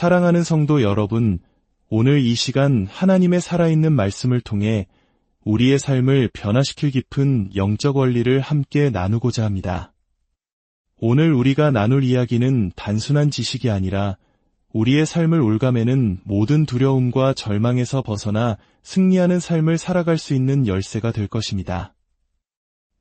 사랑하는 성도 여러분, 오늘 이 시간 하나님의 살아있는 말씀을 통해 우리의 삶을 변화시킬 깊은 영적 원리를 함께 나누고자 합니다. 오늘 우리가 나눌 이야기는 단순한 지식이 아니라 우리의 삶을 올가매는 모든 두려움과 절망에서 벗어나 승리하는 삶을 살아갈 수 있는 열쇠가 될 것입니다.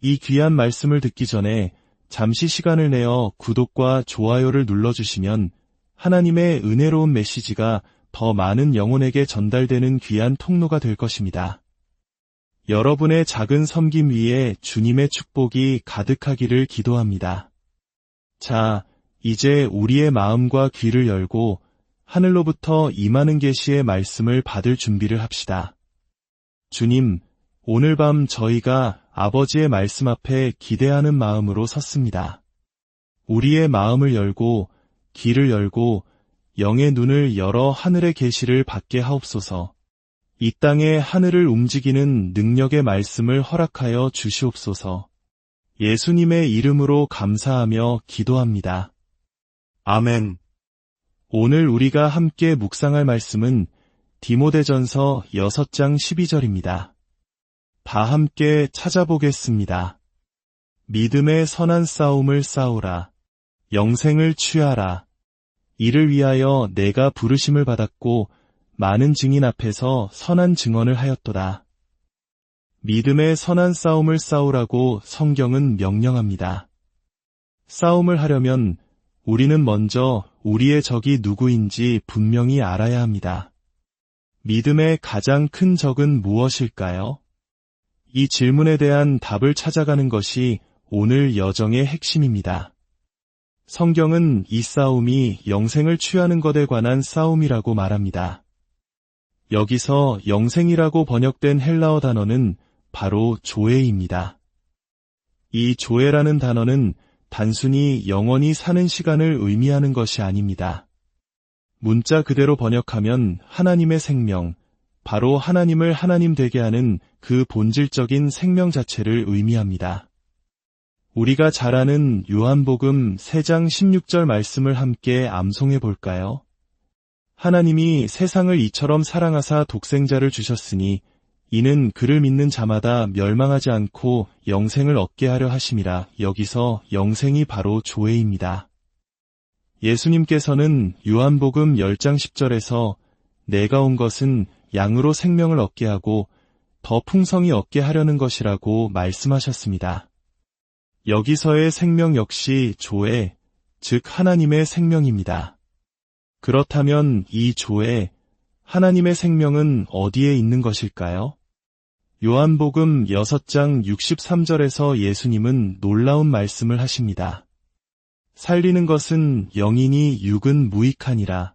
이 귀한 말씀을 듣기 전에 잠시 시간을 내어 구독과 좋아요를 눌러주시면 하나님의 은혜로운 메시지가 더 많은 영혼에게 전달되는 귀한 통로가 될 것입니다. 여러분의 작은 섬김 위에 주님의 축복이 가득하기를 기도합니다. 자, 이제 우리의 마음과 귀를 열고 하늘로부터 임하는 계시의 말씀을 받을 준비를 합시다. 주님, 오늘 밤 저희가 아버지의 말씀 앞에 기대하는 마음으로 섰습니다. 우리의 마음을 열고 귀를 열고 영의 눈을 열어 하늘의 계시를 받게 하옵소서. 이 땅에 하늘을 움직이는 능력의 말씀을 허락하여 주시옵소서. 예수님의 이름으로 감사하며 기도합니다. 아멘. 오늘 우리가 함께 묵상할 말씀은 디모데전서 6장 12절입니다. 다 함께 찾아보겠습니다. 믿음의 선한 싸움을 싸우라. 영생을 취하라. 이를 위하여 내가 부르심을 받았고 많은 증인 앞에서 선한 증언을 하였도다. 믿음의 선한 싸움을 싸우라고 성경은 명령합니다. 싸움을 하려면 우리는 먼저 우리의 적이 누구인지 분명히 알아야 합니다. 믿음의 가장 큰 적은 무엇일까요? 이 질문에 대한 답을 찾아가는 것이 오늘 여정의 핵심입니다. 성경은 이 싸움이 영생을 취하는 것에 관한 싸움이라고 말합니다. 여기서 영생이라고 번역된 헬라어 단어는 바로 조에입니다. 이 조에라는 단어는 단순히 영원히 사는 시간을 의미하는 것이 아닙니다. 문자 그대로 번역하면 하나님의 생명, 바로 하나님을 하나님 되게 하는 그 본질적인 생명 자체를 의미합니다. 우리가 잘 아는 요한복음 3장 16절 말씀을 함께 암송해 볼까요? 하나님이 세상을 이처럼 사랑하사 독생자를 주셨으니 이는 그를 믿는 자마다 멸망하지 않고 영생을 얻게 하려 하심이라. 여기서 영생이 바로 조회입니다. 예수님께서는 요한복음 10장 10절에서 내가 온 것은 양으로 생명을 얻게 하고 더 풍성히 얻게 하려는 것이라고 말씀하셨습니다. 여기서의 생명 역시 조회, 즉 하나님의 생명입니다. 그렇다면 이 조회, 하나님의 생명은 어디에 있는 것일까요? 요한복음 6장 63절에서 예수님은 놀라운 말씀을 하십니다. 살리는 것은 영이니 육은 무익하니라.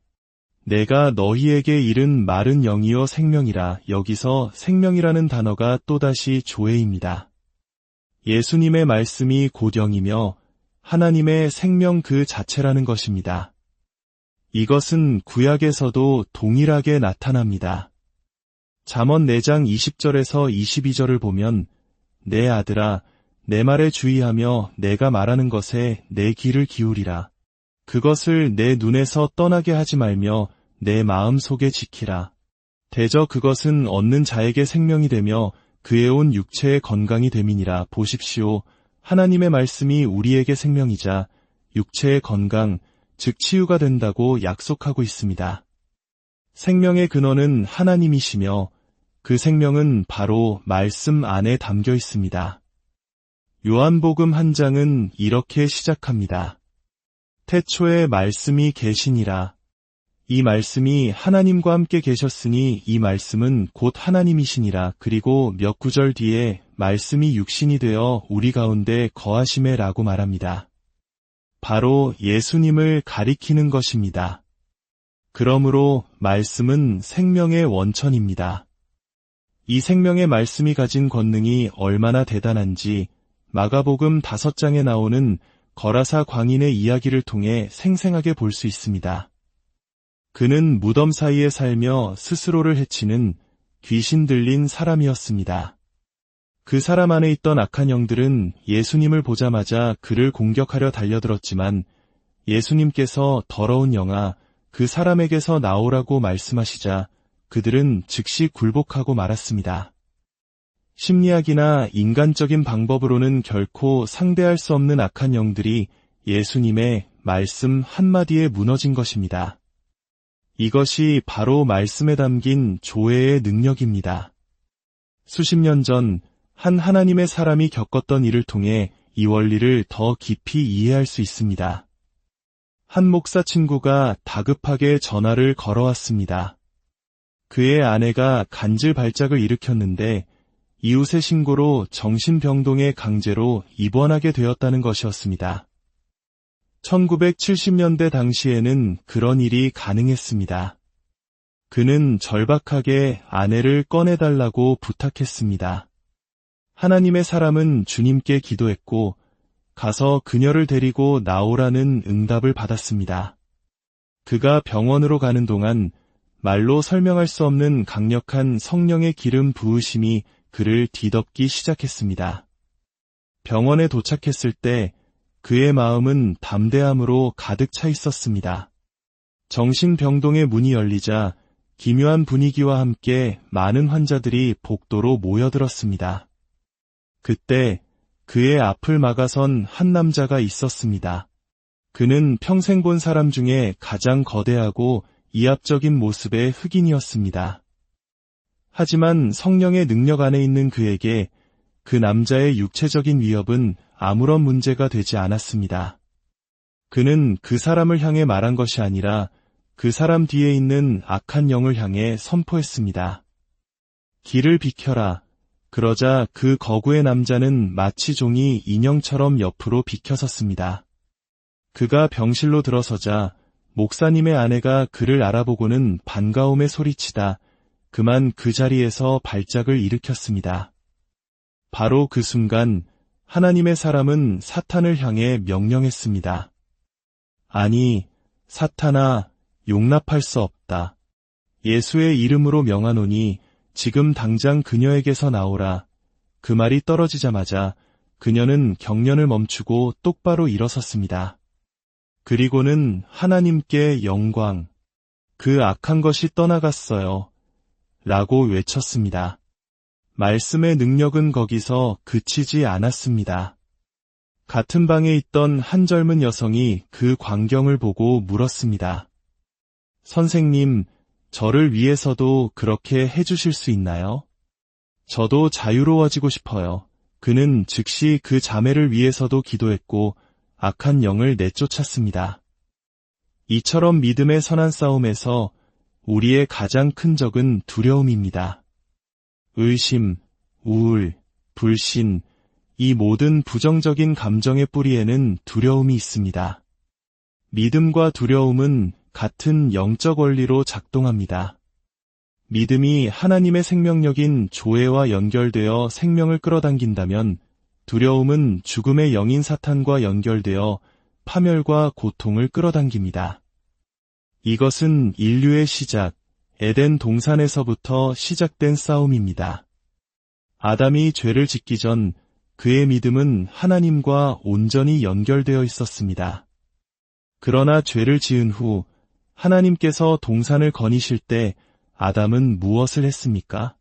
내가 너희에게 이른 말은 영이요 생명이라. 여기서 생명이라는 단어가 또다시 조회입니다. 예수님의 말씀이 곧 영이며 하나님의 생명 그 자체라는 것입니다. 이것은 구약에서도 동일하게 나타납니다. 잠언 4장 20절에서 22절을 보면 내 아들아 내 말에 주의하며 내가 말하는 것에 내 귀를 기울이라. 그것을 내 눈에서 떠나게 하지 말며 내 마음 속에 지키라. 대저 그것은 얻는 자에게 생명이 되며 그의 온 육체의 건강이 됨이니라. 보십시오. 하나님의 말씀이 우리에게 생명이자 육체의 건강, 즉 치유가 된다고 약속하고 있습니다. 생명의 근원은 하나님이시며 그 생명은 바로 말씀 안에 담겨 있습니다. 요한복음 1장은 이렇게 시작합니다. 태초에 말씀이 계시니라. 이 말씀이 하나님과 함께 계셨으니 이 말씀은 곧 하나님이시니라. 그리고 몇 구절 뒤에 말씀이 육신이 되어 우리 가운데 거하심에 라고 말합니다. 바로 예수님을 가리키는 것입니다. 그러므로 말씀은 생명의 원천입니다. 이 생명의 말씀이 가진 권능이 얼마나 대단한지 마가복음 5장에 나오는 거라사 광인의 이야기를 통해 생생하게 볼 수 있습니다. 그는 무덤 사이에 살며 스스로를 해치는 귀신 들린 사람이었습니다. 그 사람 안에 있던 악한 영들은 예수님을 보자마자 그를 공격하려 달려들었지만 예수님께서 더러운 영아, 그 사람에게서 나오라고 말씀하시자 그들은 즉시 굴복하고 말았습니다. 심리학이나 인간적인 방법으로는 결코 상대할 수 없는 악한 영들이 예수님의 말씀 한마디에 무너진 것입니다. 이것이 바로 말씀에 담긴 조회의 능력입니다. 수십 년 전 한 하나님의 사람이 겪었던 일을 통해 이 원리를 더 깊이 이해할 수 있습니다. 한 목사 친구가 다급하게 전화를 걸어왔습니다. 그의 아내가 간질 발작을 일으켰는데 이웃의 신고로 정신병동에 강제로 입원하게 되었다는 것이었습니다. 1970년대 당시에는 그런 일이 가능했습니다. 그는 절박하게 아내를 꺼내달라고 부탁했습니다. 하나님의 사람은 주님께 기도했고 가서 그녀를 데리고 나오라는 응답을 받았습니다. 그가 병원으로 가는 동안 말로 설명할 수 없는 강력한 성령의 기름 부으심이 그를 뒤덮기 시작했습니다. 병원에 도착했을 때 그의 마음은 담대함으로 가득 차 있었습니다. 정신병동의 문이 열리자 기묘한 분위기와 함께 많은 환자들이 복도로 모여들었습니다. 그때 그의 앞을 막아선 한 남자가 있었습니다. 그는 평생 본 사람 중에 가장 거대하고 이압적인 모습의 흑인이었습니다. 하지만 성령의 능력 안에 있는 그에게 그 남자의 육체적인 위협은 아무런 문제가 되지 않았습니다. 그는 그 사람을 향해 말한 것이 아니라 그 사람 뒤에 있는 악한 영을 향해 선포했습니다. 길을 비켜라. 그러자 그 거구의 남자는 마치 종이 인형처럼 옆으로 비켜섰습니다. 그가 병실로 들어서자 목사님의 아내가 그를 알아보고는 반가움에 소리치다 그만 그 자리에서 발작을 일으켰습니다. 바로 그 순간 하나님의 사람은 사탄을 향해 명령했습니다. 아니, 사탄아, 용납할 수 없다. 예수의 이름으로 명하노니 지금 당장 그녀에게서 나오라. 그 말이 떨어지자마자 그녀는 경련을 멈추고 똑바로 일어섰습니다. 그리고는 하나님께 영광, 그 악한 것이 떠나갔어요. 라고 외쳤습니다. 말씀의 능력은 거기서 그치지 않았습니다. 같은 방에 있던 한 젊은 여성이 그 광경을 보고 물었습니다. 선생님, 저를 위해서도 그렇게 해주실 수 있나요? 저도 자유로워지고 싶어요. 그는 즉시 그 자매를 위해서도 기도했고 악한 영을 내쫓았습니다. 이처럼 믿음의 선한 싸움에서 우리의 가장 큰 적은 두려움입니다. 의심, 우울, 불신, 이 모든 부정적인 감정의 뿌리에는 두려움이 있습니다. 믿음과 두려움은 같은 영적 원리로 작동합니다. 믿음이 하나님의 생명력인 조회와 연결되어 생명을 끌어당긴다면 두려움은 죽음의 영인 사탄과 연결되어 파멸과 고통을 끌어당깁니다. 이것은 인류의 시작, 에덴 동산에서부터 시작된 싸움입니다. 아담이 죄를 짓기 전 그의 믿음은 하나님과 온전히 연결되어 있었습니다. 그러나 죄를 지은 후 하나님께서 동산을 거니실 때 아담은 무엇을 했습니까?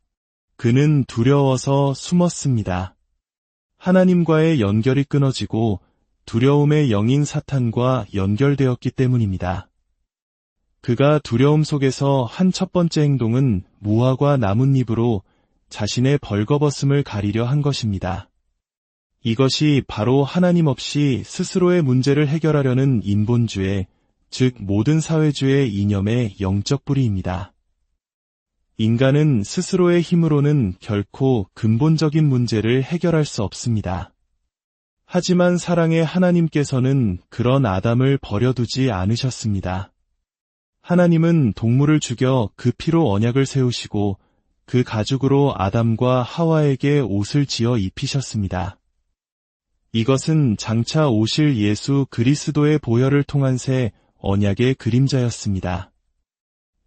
그는 두려워서 숨었습니다. 하나님과의 연결이 끊어지고 두려움의 영인 사탄과 연결되었기 때문입니다. 그가 두려움 속에서 한 첫 번째 행동은 무화과 나뭇잎으로 자신의 벌거벗음을 가리려 한 것입니다. 이것이 바로 하나님 없이 스스로의 문제를 해결하려는 인본주의, 즉 모든 사회주의 이념의 영적 뿌리입니다. 인간은 스스로의 힘으로는 결코 근본적인 문제를 해결할 수 없습니다. 하지만 사랑의 하나님께서는 그런 아담을 버려두지 않으셨습니다. 하나님은 동물을 죽여 그 피로 언약을 세우시고 그 가죽으로 아담과 하와에게 옷을 지어 입히셨습니다. 이것은 장차 오실 예수 그리스도의 보혈을 통한 새 언약의 그림자였습니다.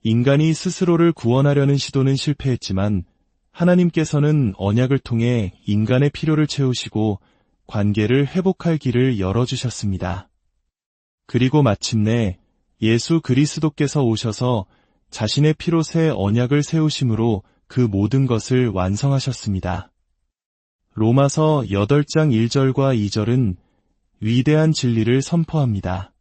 인간이 스스로를 구원하려는 시도는 실패했지만 하나님께서는 언약을 통해 인간의 필요를 채우시고 관계를 회복할 길을 열어주셨습니다. 그리고 마침내 예수 그리스도께서 오셔서 자신의 피로 새 언약을 세우심으로 그 모든 것을 완성하셨습니다. 로마서 8장 1절과 2절은 위대한 진리를 선포합니다.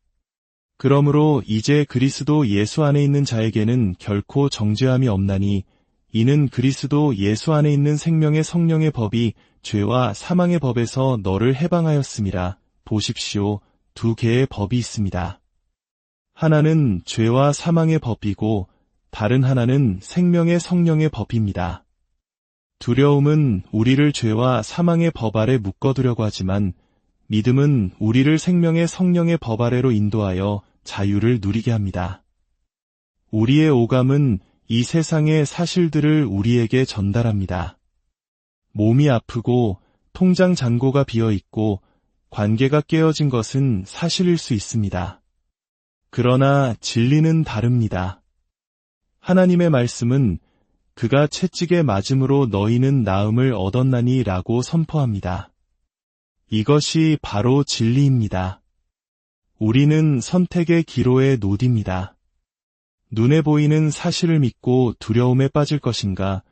그러므로 이제 그리스도 예수 안에 있는 자에게는 결코 정죄함이 없나니 이는 그리스도 예수 안에 있는 생명의 성령의 법이 죄와 사망의 법에서 너를 해방하였음이라. 보십시오. 두 개의 법이 있습니다. 하나는 죄와 사망의 법이고 다른 하나는 생명의 성령의 법입니다. 두려움은 우리를 죄와 사망의 법 아래 묶어두려고 하지만 믿음은 우리를 생명의 성령의 법 아래로 인도하여 자유를 누리게 합니다. 우리의 오감은 이 세상의 사실들을 우리에게 전달합니다. 몸이 아프고 통장 잔고가 비어있고 관계가 깨어진 것은 사실일 수 있습니다. 그러나 진리는 다릅니다. 하나님의 말씀은 그가 채찍에 맞음으로 너희는 나음을 얻었나니 라고 선포합니다. 이것이 바로 진리입니다. 우리는 선택의 기로에 노딥니다. 눈에 보이는 사실을 믿고 두려움에 빠질 것인가,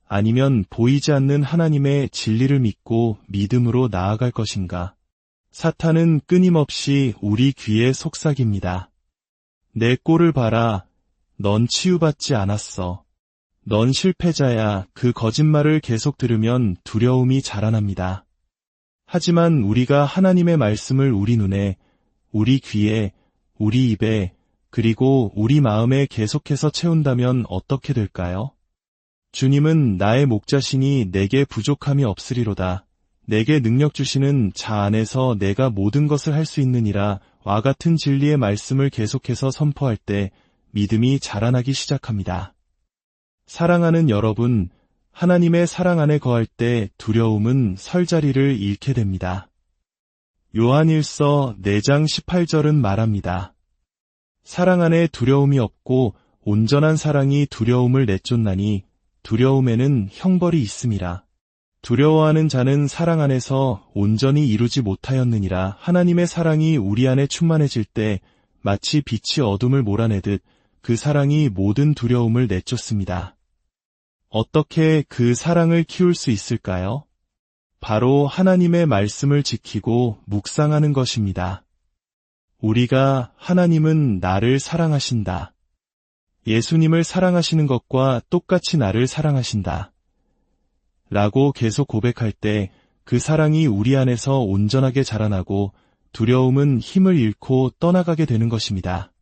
아니면 보이지 않는 하나님의 진리를 믿고 믿음으로 나아갈 것인가. 사탄은 끊임없이 우리 귀에 속삭입니다. 내 꼴을 봐라. 넌 치유받지 않았어. 넌 실패자야. 그 거짓말을 계속 들으면 두려움이 자라납니다. 하지만 우리가 하나님의 말씀을 우리 눈에, 우리 귀에, 우리 입에, 그리고 우리 마음에 계속해서 채운다면 어떻게 될까요? 주님은 나의 목자시니 내게 부족함이 없으리로다. 내게 능력 주시는 자 안에서 내가 모든 것을 할 수 있느니라. 와 같은 진리의 말씀을 계속해서 선포할 때 믿음이 자라나기 시작합니다. 사랑하는 여러분, 하나님의 사랑 안에 거할 때 두려움은 설 자리를 잃게 됩니다. 요한일서 4장 18절은 말합니다. 사랑 안에 두려움이 없고 온전한 사랑이 두려움을 내쫓나니 두려움에는 형벌이 있음이라. 두려워하는 자는 사랑 안에서 온전히 이루지 못하였느니라. 하나님의 사랑이 우리 안에 충만해질 때 마치 빛이 어둠을 몰아내듯 그 사랑이 모든 두려움을 내쫓습니다. 어떻게 그 사랑을 키울 수 있을까요? 바로 하나님의 말씀을 지키고 묵상하는 것입니다. 우리가 하나님은 나를 사랑하신다. 예수님을 사랑하시는 것과 똑같이 나를 사랑하신다. 라고 계속 고백할 때 그 사랑이 우리 안에서 온전하게 자라나고 두려움은 힘을 잃고 떠나가게 되는 것입니다.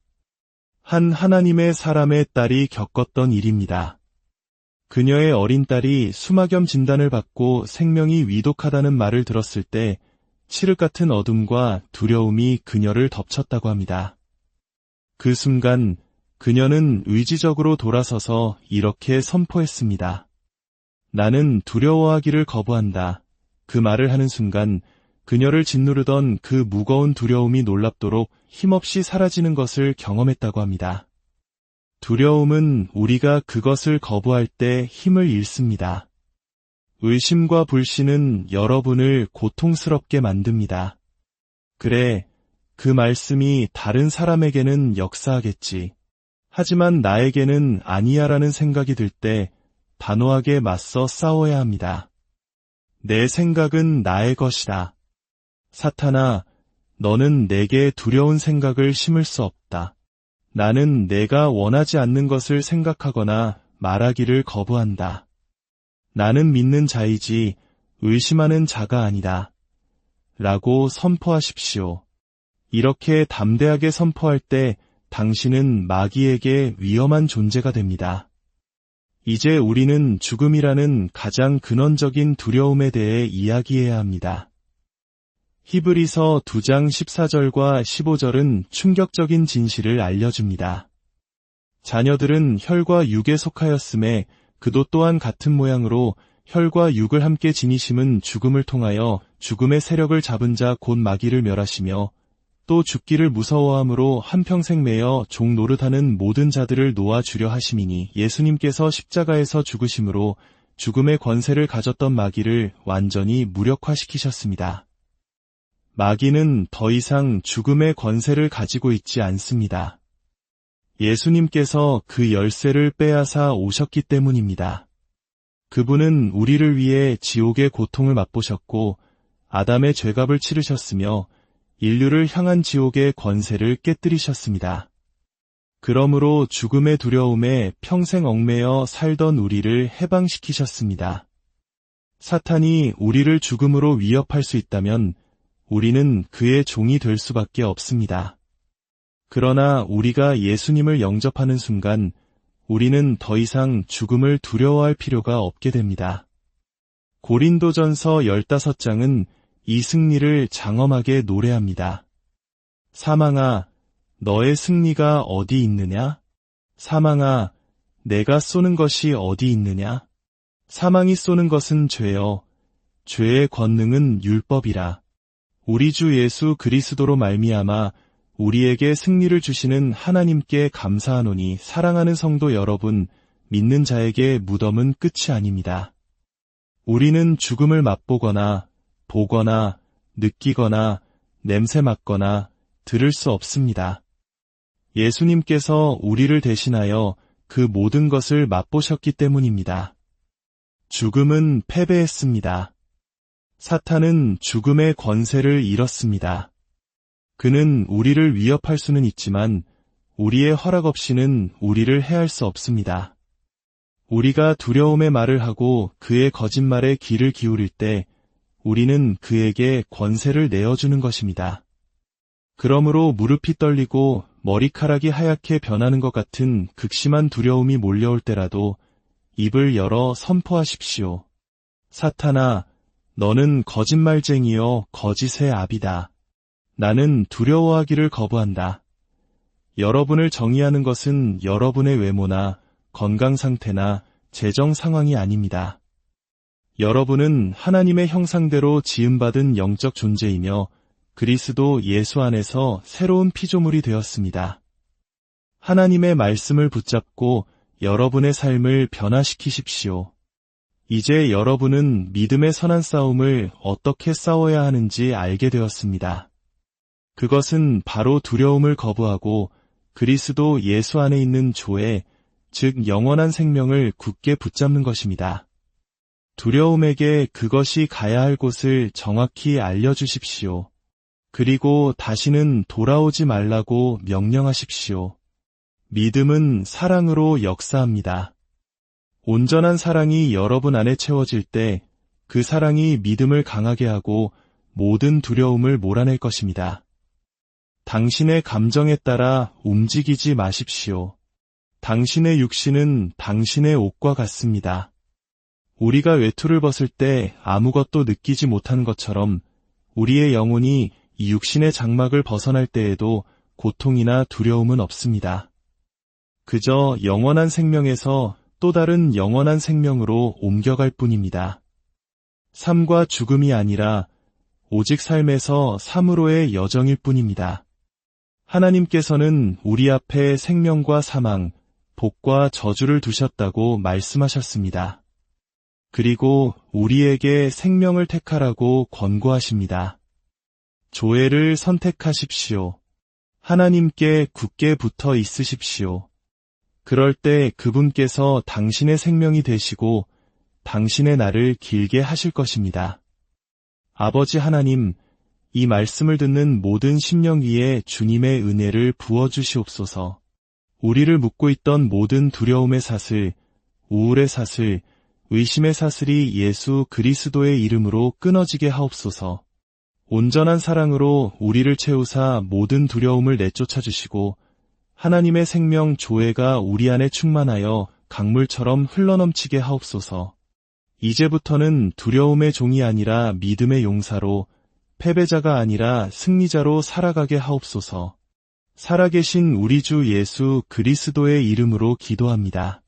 한 하나님의 사람의 딸이 겪었던 일입니다. 그녀의 어린 딸이 수막염 진단을 받고 생명이 위독하다는 말을 들었을 때 칠흑 같은 어둠과 두려움이 그녀를 덮쳤다고 합니다. 그 순간 그녀는 의지적으로 돌아서서 이렇게 선포했습니다. 나는 두려워하기를 거부한다. 그 말을 하는 순간 그녀를 짓누르던 그 무거운 두려움이 놀랍도록 힘없이 사라지는 것을 경험했다고 합니다. 두려움은 우리가 그것을 거부할 때 힘을 잃습니다. 의심과 불신은 여러분을 고통스럽게 만듭니다. 그래, 그 말씀이 다른 사람에게는 역사하겠지. 하지만 나에게는 아니야라는 생각이 들 때 단호하게 맞서 싸워야 합니다. 내 생각은 나의 것이다. 사탄아, 너는 내게 두려운 생각을 심을 수 없다. 나는 내가 원하지 않는 것을 생각하거나 말하기를 거부한다. 나는 믿는 자이지 의심하는 자가 아니다. 라고 선포하십시오. 이렇게 담대하게 선포할 때 당신은 마귀에게 위험한 존재가 됩니다. 이제 우리는 죽음이라는 가장 근원적인 두려움에 대해 이야기해야 합니다. 히브리서 2장 14절과 15절은 충격적인 진실을 알려줍니다. 자녀들은 혈과 육에 속하였음에 그도 또한 같은 모양으로 혈과 육을 함께 지니심은 죽음을 통하여 죽음의 세력을 잡은 자 곧 마귀를 멸하시며 또 죽기를 무서워함으로 한평생 매여 종 노릇하는 모든 자들을 놓아주려 하심이니 예수님께서 십자가에서 죽으심으로 죽음의 권세를 가졌던 마귀를 완전히 무력화시키셨습니다. 마귀는 더 이상 죽음의 권세를 가지고 있지 않습니다. 예수님께서 그 열쇠를 빼앗아 오셨기 때문입니다. 그분은 우리를 위해 지옥의 고통을 맛보셨고 아담의 죄값을 치르셨으며 인류를 향한 지옥의 권세를 깨뜨리셨습니다. 그러므로 죽음의 두려움에 평생 얽매여 살던 우리를 해방시키셨습니다. 사탄이 우리를 죽음으로 위협할 수 있다면 우리는 그의 종이 될 수밖에 없습니다. 그러나 우리가 예수님을 영접하는 순간 우리는 더 이상 죽음을 두려워할 필요가 없게 됩니다. 고린도전서 15장은 이 승리를 장엄하게 노래합니다. 사망아, 너의 승리가 어디 있느냐? 사망아, 내가 쏘는 것이 어디 있느냐? 사망이 쏘는 것은 죄여, 죄의 권능은 율법이라. 우리 주 예수 그리스도로 말미암아 우리에게 승리를 주시는 하나님께 감사하노니 사랑하는 성도 여러분, 믿는 자에게 무덤은 끝이 아닙니다. 우리는 죽음을 맛보거나 보거나 느끼거나 냄새 맡거나 들을 수 없습니다. 예수님께서 우리를 대신하여 그 모든 것을 맛보셨기 때문입니다. 죽음은 패배했습니다. 사탄은 죽음의 권세를 잃었습니다. 그는 우리를 위협할 수는 있지만 우리의 허락 없이는 우리를 해할 수 없습니다. 우리가 두려움의 말을 하고 그의 거짓말에 귀를 기울일 때 우리는 그에게 권세를 내어주는 것입니다. 그러므로 무릎이 떨리고 머리카락이 하얗게 변하는 것 같은 극심한 두려움이 몰려올 때라도 입을 열어 선포하십시오. 사탄아, 너는 거짓말쟁이여 거짓의 압이다. 나는 두려워하기를 거부한다. 여러분을 정의하는 것은 여러분의 외모나 건강 상태나 재정 상황이 아닙니다. 여러분은 하나님의 형상대로 지음받은 영적 존재이며 그리스도 예수 안에서 새로운 피조물이 되었습니다. 하나님의 말씀을 붙잡고 여러분의 삶을 변화시키십시오. 이제 여러분은 믿음의 선한 싸움을 어떻게 싸워야 하는지 알게 되었습니다. 그것은 바로 두려움을 거부하고 그리스도 예수 안에 있는 조에, 즉 영원한 생명을 굳게 붙잡는 것입니다. 두려움에게 그것이 가야 할 곳을 정확히 알려주십시오. 그리고 다시는 돌아오지 말라고 명령하십시오. 믿음은 사랑으로 역사합니다. 온전한 사랑이 여러분 안에 채워질 때 그 사랑이 믿음을 강하게 하고 모든 두려움을 몰아낼 것입니다. 당신의 감정에 따라 움직이지 마십시오. 당신의 육신은 당신의 옷과 같습니다. 우리가 외투를 벗을 때 아무것도 느끼지 못하는 것처럼 우리의 영혼이 이 육신의 장막을 벗어날 때에도 고통이나 두려움은 없습니다. 그저 영원한 생명에서 또 다른 영원한 생명으로 옮겨갈 뿐입니다. 삶과 죽음이 아니라 오직 삶에서 삶으로의 여정일 뿐입니다. 하나님께서는 우리 앞에 생명과 사망, 복과 저주를 두셨다고 말씀하셨습니다. 그리고 우리에게 생명을 택하라고 권고하십니다. 조회를 선택하십시오. 하나님께 굳게 붙어 있으십시오. 그럴 때 그분께서 당신의 생명이 되시고 당신의 날을 길게 하실 것입니다. 아버지 하나님, 이 말씀을 듣는 모든 심령 위에 주님의 은혜를 부어주시옵소서. 우리를 묶고 있던 모든 두려움의 사슬, 우울의 사슬, 의심의 사슬이 예수 그리스도의 이름으로 끊어지게 하옵소서. 온전한 사랑으로 우리를 채우사 모든 두려움을 내쫓아 주시고 하나님의 생명 조회가 우리 안에 충만하여 강물처럼 흘러넘치게 하옵소서. 이제부터는 두려움의 종이 아니라 믿음의 용사로, 패배자가 아니라 승리자로 살아가게 하옵소서. 살아계신 우리 주 예수 그리스도의 이름으로 기도합니다.